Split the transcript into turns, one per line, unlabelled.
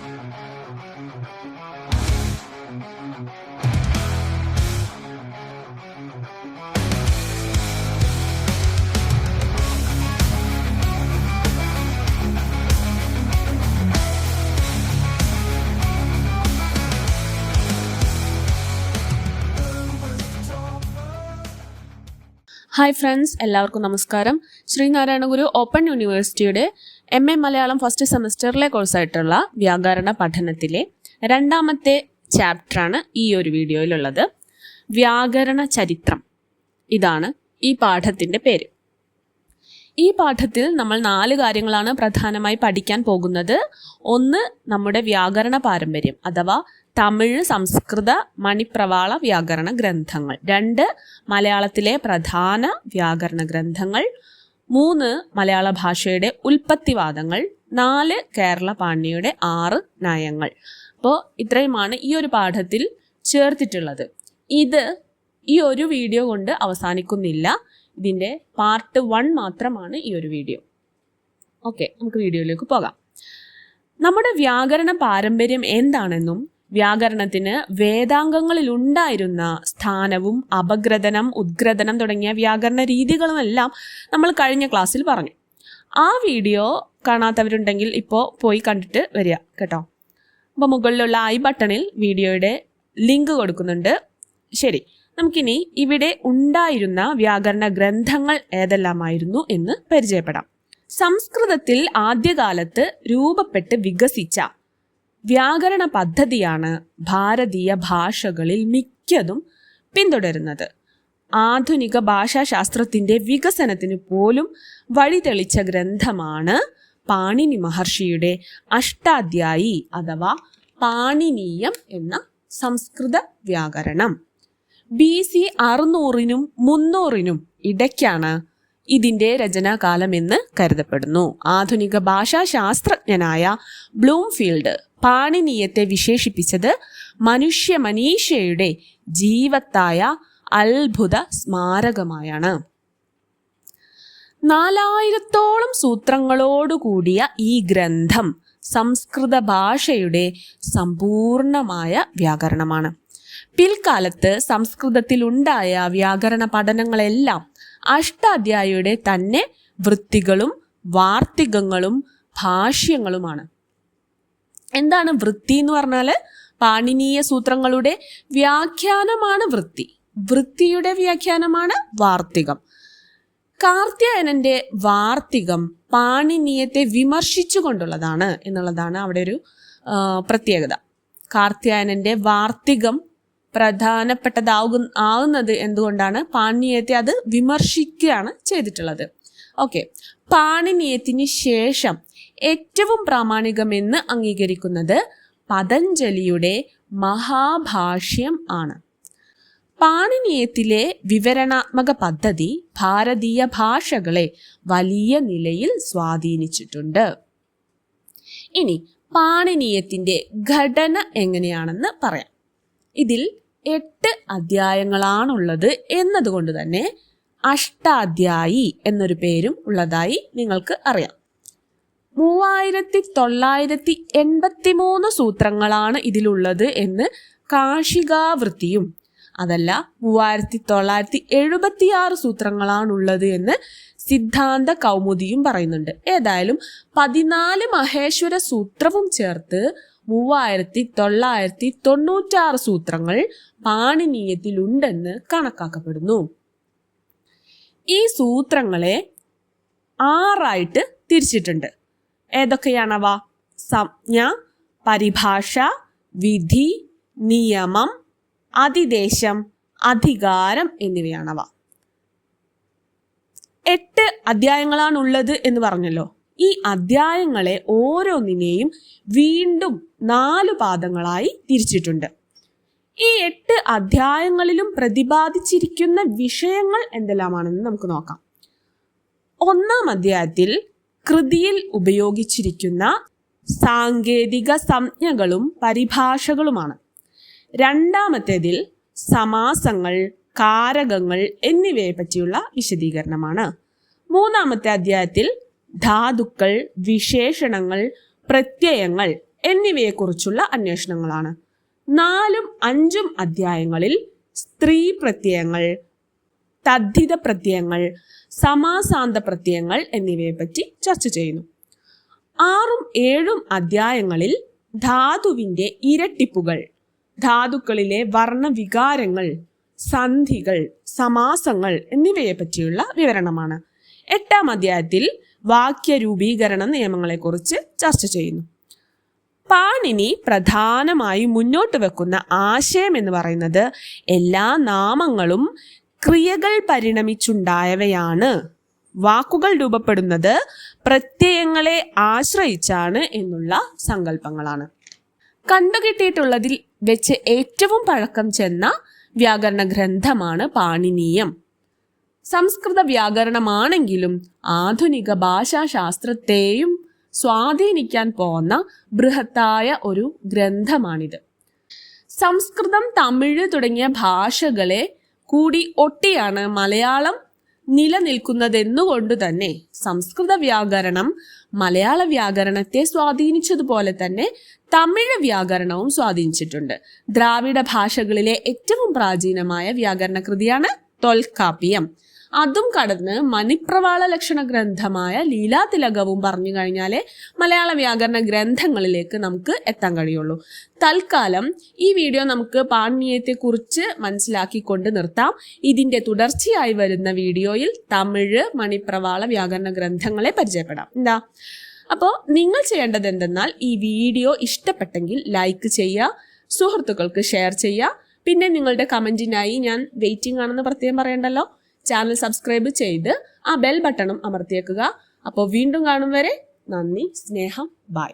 Hi friends, എല്ലാവർക്കും നമസ്കാരം. ശ്രീനാരായണ ഗുരു open യൂണിവേഴ്സിറ്റിയുടെ MA മലയാളം ഫസ്റ്റ് സെമസ്റ്ററിലെ കോഴ്സായിട്ടുള്ള വ്യാകരണ പഠനത്തിലെ രണ്ടാമത്തെ ചാപ്റ്ററാണ് ഈ ഒരു വീഡിയോയിലുള്ളത്. വ്യാകരണ ചരിത്രം, ഇതാണ് ഈ പാഠത്തിൻ്റെ പേര്. ഈ പാഠത്തിൽ നമ്മൾ 4 കാര്യങ്ങളാണ് പ്രധാനമായി പഠിക്കാൻ പോകുന്നത്. ഒന്ന്, നമ്മുടെ വ്യാകരണ പാരമ്പര്യം അഥവാ തമിഴ്, സംസ്കൃത, മണിപ്രവാള വ്യാകരണ ഗ്രന്ഥങ്ങൾ. 2, മലയാളത്തിലെ പ്രധാന വ്യാകരണ ഗ്രന്ഥങ്ങൾ. 3, മലയാള ഭാഷയുടെ ഉൽപ്പത്തിവാദങ്ങൾ. 4, കേരള പാണിനിയുടെ 6 നയങ്ങൾ. അപ്പോൾ ഇത്രയുമാണ് ഈ ഒരു പാഠത്തിൽ ചേർത്തിട്ടുള്ളത്. ഇത് ഈ ഒരു വീഡിയോ കൊണ്ട് അവസാനിക്കുന്നില്ല. ഇതിൻ്റെ പാർട്ട് 1 മാത്രമാണ് ഈ ഒരു വീഡിയോ. ഓക്കെ, നമുക്ക് വീഡിയോയിലേക്ക് പോകാം. നമ്മുടെ വ്യാകരണ പാരമ്പര്യം എന്താണെന്നും വ്യാകരണത്തിന് വേദാംഗങ്ങളിൽ ഉണ്ടായിരുന്ന സ്ഥാനവും അപഗ്രഥനം, ഉദ്ഗ്രഥനം തുടങ്ങിയ വ്യാകരണ രീതികളുമെല്ലാം നമ്മൾ കഴിഞ്ഞ ക്ലാസ്സിൽ പറഞ്ഞു. ആ വീഡിയോ കാണാത്തവരുണ്ടെങ്കിൽ ഇപ്പോൾ പോയി കണ്ടിട്ട് വരിക കേട്ടോ. അപ്പോൾ മുകളിലുള്ള ഐ ബട്ടണിൽ വീഡിയോയുടെ ലിങ്ക് കൊടുക്കുന്നുണ്ട്. ശരി, നമുക്കിനി ഇവിടെ ഉണ്ടായിരുന്ന വ്യാകരണ ഗ്രന്ഥങ്ങൾ ഏതെല്ലാമായിരുന്നു എന്ന് പരിചയപ്പെടാം. സംസ്കൃതത്തിൽ ആദ്യകാലത്ത് രൂപപ്പെട്ട് വികസിച്ച വ്യാകരണ പദ്ധതിയാണ് ഭാരതീയ ഭാഷകളിൽ മിക്കതും പിന്തുടരുന്നത്. ആധുനിക ഭാഷാശാസ്ത്രത്തിൻ്റെ വികസനത്തിന് പോലും വഴിതെളിച്ച ഗ്രന്ഥമാണ് പാണിനി മഹർഷിയുടെ അഷ്ടാധ്യായി അഥവാ പാണിനീയം എന്ന സംസ്കൃത വ്യാകരണം. BC 600-നും 300-നും ഇടയ്ക്കാണ് ഇതിൻ്റെ രചനാകാലമെന്ന് കരുതപ്പെടുന്നു. ആധുനിക ഭാഷാശാസ്ത്രജ്ഞനായ ബ്ലൂംഫീൽഡ് പാണിനീയത്തെ വിശേഷിപ്പിച്ചത് മനീഷയുടെ ജീവത്തായ അത്ഭുത സ്മാരകമായാണ്. 4000-ഓളം സൂത്രങ്ങളോടുകൂടിയ ഈ ഗ്രന്ഥം സംസ്കൃത ഭാഷയുടെ സമ്പൂർണമായ വ്യാകരണമാണ്. പിൽക്കാലത്ത് സംസ്കൃതത്തിലുണ്ടായ വ്യാകരണ പഠനങ്ങളെല്ലാം അഷ്ടാധ്യായിയുടെ തന്നെ വൃത്തികളും വാർത്തികങ്ങളും ഭാഷ്യങ്ങളുമാണ്. എന്താണ് വൃത്തി എന്ന് പറഞ്ഞാൽ? പാണിനീയ സൂത്രങ്ങളുടെ വ്യാഖ്യാനമാണ് വൃത്തി. വൃത്തിയുടെ വ്യാഖ്യാനമാണ് വാർത്തികം. കാർത്യായനന്റെ വാർത്തികം പാണിനീയത്തെ വിമർശിച്ചുകൊണ്ടുള്ളതാണ് എന്നുള്ളതാണ് അവിടെ ഒരു പ്രത്യേകത. കാർത്യായനന്റെ വാർത്തികം പ്രധാനപ്പെട്ടതാവുന്നത് എന്തുകൊണ്ടാണ്? പാണിനീയത്തെ അത് വിമർശിക്കുകയാണ് ചെയ്തിട്ടുള്ളത്. ഓക്കെ, പാണിനീയത്തിന് ശേഷം ഏറ്റവും പ്രാമാണികമെന്ന് അംഗീകരിക്കുന്നത് പതഞ്ജലിയുടെ മഹാഭാഷ്യം ആണ്. പാണിനീയത്തിലെ വിവരണാത്മക പദ്ധതി ഭാരതീയ ഭാഷകളെ വലിയ നിലയിൽ സ്വാധീനിച്ചിട്ടുണ്ട്. ഇനി പാണിനീയത്തിൻ്റെ ഘടന എങ്ങനെയാണെന്ന് പറയാം. ഇതിൽ 8 അധ്യായങ്ങളാണുള്ളത് എന്നതുകൊണ്ട് തന്നെ അഷ്ടാധ്യായി എന്നൊരു പേരും ഉള്ളതായി നിങ്ങൾക്ക് അറിയാം. 3983 സൂത്രങ്ങളാണ് ഇതിലുള്ളത് എന്ന് കാശികാവൃത്തിയും, അതല്ല 3976 സൂത്രങ്ങളാണുള്ളത് എന്ന് സിദ്ധാന്ത കൗമുദിയും പറയുന്നുണ്ട്. ഏതായാലും 14 മഹേശ്വര സൂത്രവും ചേർത്ത് 3996 സൂത്രങ്ങൾ പാണിനീയത്തിലുണ്ടെന്ന് കണക്കാക്കപ്പെടുന്നു. ഈ സൂത്രങ്ങളെ 6 തിരിച്ചിട്ടുണ്ട്. ഏതൊക്കെയാണവ? സംജ്ഞ, പരിഭാഷ, വിധി, നിയമം, അതിദേശം, അധികാരം എന്നിവയാണവ. 8 അധ്യായങ്ങളാണുള്ളത് എന്ന് പറഞ്ഞല്ലോ. ഈ അധ്യായങ്ങളെ ഓരോന്നിനെയും വീണ്ടും 4 പാദങ്ങളായി തിരിച്ചിട്ടുണ്ട്. ഈ 8 അധ്യായങ്ങളിലും പ്രതിപാദിച്ചിരിക്കുന്ന വിഷയങ്ങൾ എന്തെല്ലാമാണെന്ന് നമുക്ക് നോക്കാം. 1-ാം അധ്യായത്തിൽ കൃതിയിൽ ഉപയോഗിച്ചിരിക്കുന്ന സാങ്കേതിക സംജ്ഞകളും പരിഭാഷകളുമാണ്. 2-ാമത്തേതിൽ സമാസങ്ങൾ, കാരകങ്ങൾ എന്നിവയെ പറ്റിയുള്ള വിശദീകരണമാണ്. 3-ാമത്തെ അധ്യായത്തിൽ ധാതുക്കൾ, വിശേഷണങ്ങൾ, പ്രത്യയങ്ങൾ എന്നിവയെക്കുറിച്ചുള്ള അന്വേഷണങ്ങളാണ്. 4ഉം 5ഉം അധ്യായങ്ങളിൽ സ്ത്രീ പ്രത്യയങ്ങൾ, തദ്ധിത പ്രത്യയങ്ങൾ, സമാസാന്ത പ്രത്യയങ്ങൾ എന്നിവയെപ്പറ്റി ചർച്ച ചെയ്യുന്നു. 6ഉം 7ഉം അധ്യായങ്ങളിൽ ധാതുവിൻ്റെ ഇരട്ടിപ്പുകൾ, ധാതുക്കളിലെ വർണ്ണവികാരങ്ങൾ, സന്ധികൾ, സമാസങ്ങൾ എന്നിവയെ പറ്റിയുള്ള വിവരണമാണ്. 8ാം അധ്യായത്തിൽ വാക്യരൂപീകരണ നിയമങ്ങളെക്കുറിച്ച് ചർച്ച ചെയ്യുന്നു. പാണിനി പ്രധാനമായി മുന്നോട്ട് വെക്കുന്ന ആശയം എന്ന് പറയുന്നത് എല്ലാ നാമങ്ങളും ക്രിയകൾ പരിണമിച്ചുണ്ടായവയാണ്. വാക്കുകൾ രൂപപ്പെടുന്നത് പ്രത്യയങ്ങളെ ആശ്രയിച്ചാണ് എന്നുള്ള സങ്കല്പങ്ങളാണ്. കണ്ടുകിട്ടിയിട്ടുള്ളതിൽ വെച്ച് ഏറ്റവും പഴക്കം ചെന്ന വ്യാകരണ ഗ്രന്ഥമാണ് പാണിനീയം. സംസ്കൃത വ്യാകരണമാണെങ്കിലും ആധുനിക ഭാഷാശാസ്ത്രത്തെയും സ്വാധീനിക്കാൻ പോന്ന ബൃഹത്തായ ഒരു ഗ്രന്ഥമാണിത്. സംസ്കൃതം, തമിഴ് തുടങ്ങിയ ഭാഷകളെ കൂടി ഒട്ടിയാണ് മലയാളം നിലനിൽക്കുന്നതെന്നുകൊണ്ട് തന്നെ സംസ്കൃത വ്യാകരണം മലയാള വ്യാകരണത്തെ സ്വാധീനിച്ചതുപോലെ തന്നെ തമിഴ് വ്യാകരണവും സ്വാധീനിച്ചിട്ടുണ്ട്. ദ്രാവിഡ ഭാഷകളിലെ ഏറ്റവും പ്രാചീനമായ വ്യാകരണ കൃതിയാണ് തൊൽക്കാപ്പിയം. അതും കടന്ന് മണിപ്രവാള ലക്ഷണ ഗ്രന്ഥമായ ലീലാതിലകവും പറഞ്ഞു കഴിഞ്ഞാലേ മലയാള വ്യാകരണ ഗ്രന്ഥങ്ങളിലേക്ക് നമുക്ക് എത്താൻ കഴിയുള്ളൂ. തൽക്കാലം ഈ വീഡിയോ നമുക്ക് പാണിനീയത്തെക്കുറിച്ച് മനസ്സിലാക്കിക്കൊണ്ട് നിർത്താം. ഇതിൻ്റെ തുടർച്ചയായി വരുന്ന വീഡിയോയിൽ തമിഴ്, മണിപ്രവാള വ്യാകരണ ഗ്രന്ഥങ്ങളെ പരിചയപ്പെടാം. അപ്പോൾ നിങ്ങൾ ചെയ്യേണ്ടത് എന്തെന്നാൽ ഈ വീഡിയോ ഇഷ്ടപ്പെട്ടെങ്കിൽ ലൈക്ക് ചെയ്യുക, സുഹൃത്തുക്കൾക്ക് ഷെയർ ചെയ്യുക. പിന്നെ നിങ്ങളുടെ കമൻറ്റിനായി ഞാൻ വെയിറ്റിംഗ് ആണെന്ന് പ്രത്യേകം പറയണ്ടല്ലോ. ചാനൽ സബ്സ്ക്രൈബ് ചെയ്ത് ആ ബെൽ ബട്ടണും അമർത്തിയേക്കുക. അപ്പോൾ വീണ്ടും കാണും വരെ നന്ദി, സ്നേഹം, ബൈ.